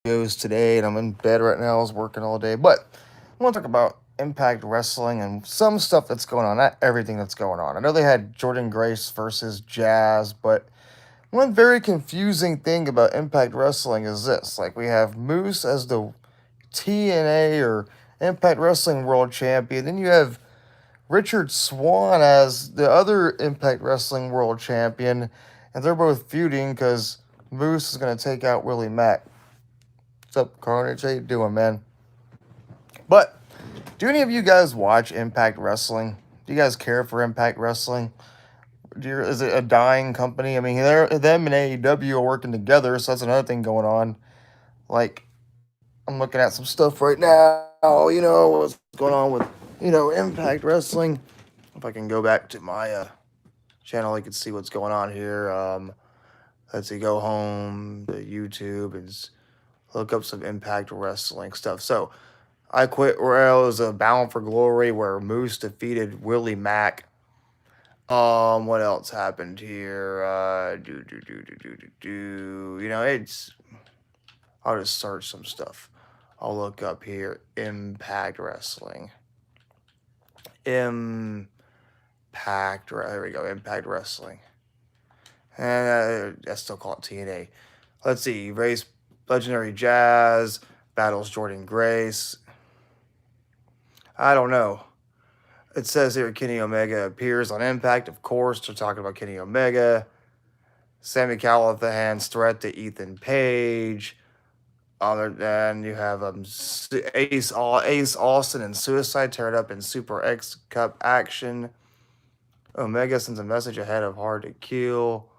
videos today, and I'm in bed right now. I was working all day, but I want to talk about Impact Wrestling and some stuff that's going on. Not everything that's going on. I know they had Jordan Grace versus Jazz, but one very confusing thing about Impact Wrestling is this: like we have Moose as the TNA or Impact Wrestling World Champion, then you have Richard Swan as the other Impact Wrestling World Champion, and they're both feuding because Moose is going to take out Willie Mack. What's up, Carnage? How you doing, man? But do any of you guys watch Impact Wrestling? Do you guys care for Impact Wrestling? Is it a dying company? I mean, them and AEW are working together, so that's another thing going on. Like, I'm looking at some stuff right now. What's going on with Impact Wrestling. If I can go back to my channel, you can see what's going on here. Let's see, go home to YouTube and look up some Impact Wrestling stuff. So, I Quit Rail is a Bound for Glory where Moose defeated Willie Mack. What else happened here? It's. I'll just search some stuff. I'll look up here. Impact Wrestling. There we go. Impact Wrestling. And I still call it TNA. Let's see. Race Legendary Jazz battles Jordan Grace. I don't know. It says here Kenny Omega appears on Impact. Of course, they're talking about Kenny Omega. Sami Callihan's threat to Ethan Page. Other than you have Ace Austin and Suicide teared up in Super X Cup action. Omega sends a message ahead of Hard to Kill.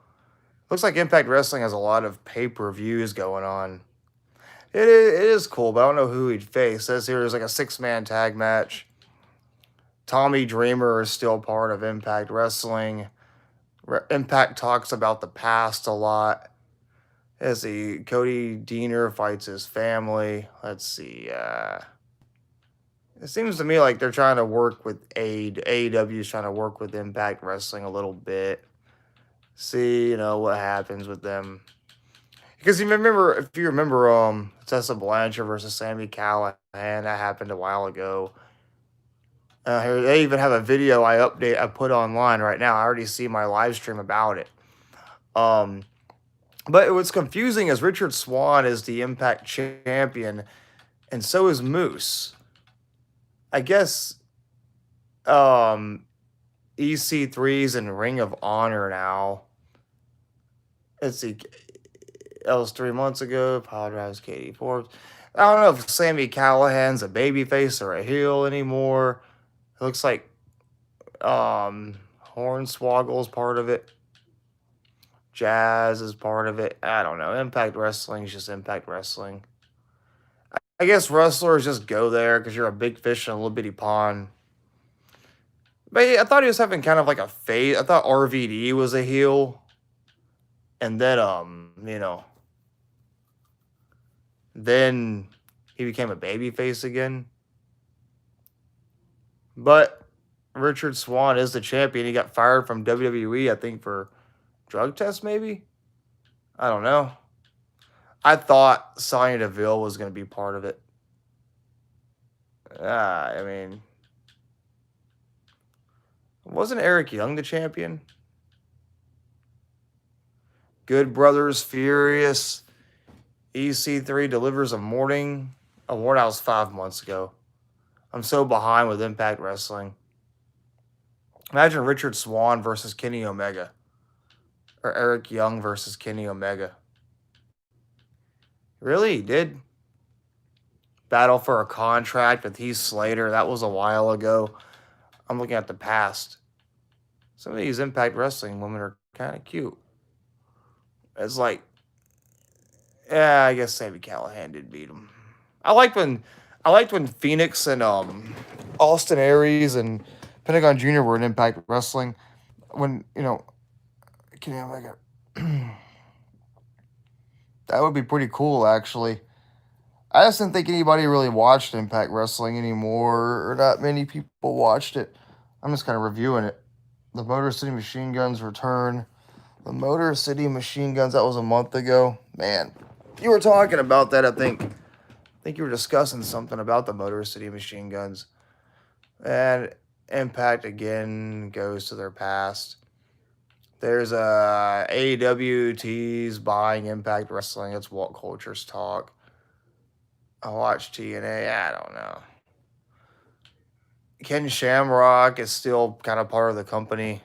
Looks like Impact Wrestling has a lot of pay-per-views going on. It is cool, but I don't know who he'd face. It says here there's like a 6-man tag match. Tommy Dreamer is still part of Impact Wrestling. Impact talks about the past a lot. Let's see, Cody Deaner fights his family. Let's see. It seems to me like they're trying to work with AEW is trying to work with Impact Wrestling a little bit. See, what happens with them. Because if you remember, Tessa Blanchard versus Sami Callihan, that happened a while ago. Here they even have a video I put online right now. I already see my live stream about it. But what's confusing is Richard Swan is the Impact champion, and so is Moose. I guess EC3's in Ring of Honor now. Let's see. That was 3 months ago. Apologize, Katie Forbes. I don't know if Sami Callihan's a babyface or a heel anymore. It looks like Hornswoggle's part of it. Jazz is part of it. I don't know. Impact Wrestling is just Impact Wrestling. I guess wrestlers just go there because you're a big fish in a little bitty pond. But I thought he was having kind of like a fade. I thought RVD was a heel. And then, then he became a babyface again. But Richard Swan is the champion. He got fired from WWE, I think, for drug test, maybe? I don't know. I thought Sonya Deville was going to be part of it. Wasn't Eric Young the champion? Good Brothers Furious. EC3 delivers a morning. Award that was 5 months ago. I'm so behind with Impact Wrestling. Imagine Richard Swan versus Kenny Omega. Or Eric Young versus Kenny Omega. Really? He did? Battle for a contract with Heath Slater. That was a while ago. I'm looking at the past. Some of these Impact Wrestling women are kind of cute. It's like, yeah, I guess Sami Callihan did beat him. I liked when Phoenix and Austin Aries and Pentagon Jr. were in Impact Wrestling. When Kenny Omega. That would be pretty cool, actually. I just didn't think anybody really watched Impact Wrestling anymore, or not many people watched it. I'm just kind of reviewing it. The Motor City Machine Guns return. The Motor City Machine Guns, that was a month ago. Man, You were talking about that, I think you were discussing something about the Motor City Machine Guns. And Impact again goes to their past. There's AEW's buying Impact Wrestling. It's What Cultures Talk. I watch TNA. I don't know. Ken Shamrock is still kind of part of the company.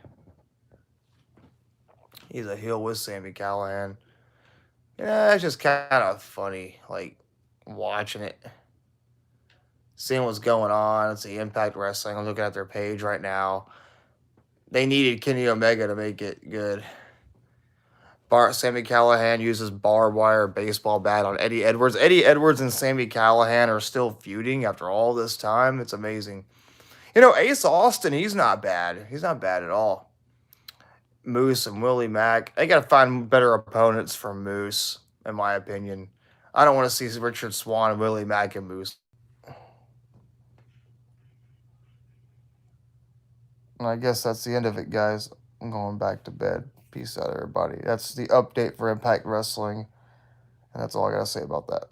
He's a heel with Sami Callihan. Yeah, it's just kind of funny, like watching it, seeing what's going on. It's the Impact Wrestling. I'm looking at their page right now. They needed Kenny Omega to make it good. Sami Callihan uses barbed wire baseball bat on Eddie Edwards. Eddie Edwards and Sami Callihan are still feuding after all this time. It's amazing. You know, Ace Austin, he's not bad. He's not bad at all. Moose and Willie Mack, they got to find better opponents for Moose, in my opinion. I don't want to see Richard Swan, Willie Mack, and Moose. And I guess that's the end of it, guys. I'm going back to bed. Peace out, everybody. That's the update for Impact Wrestling. And that's all I got to say about that.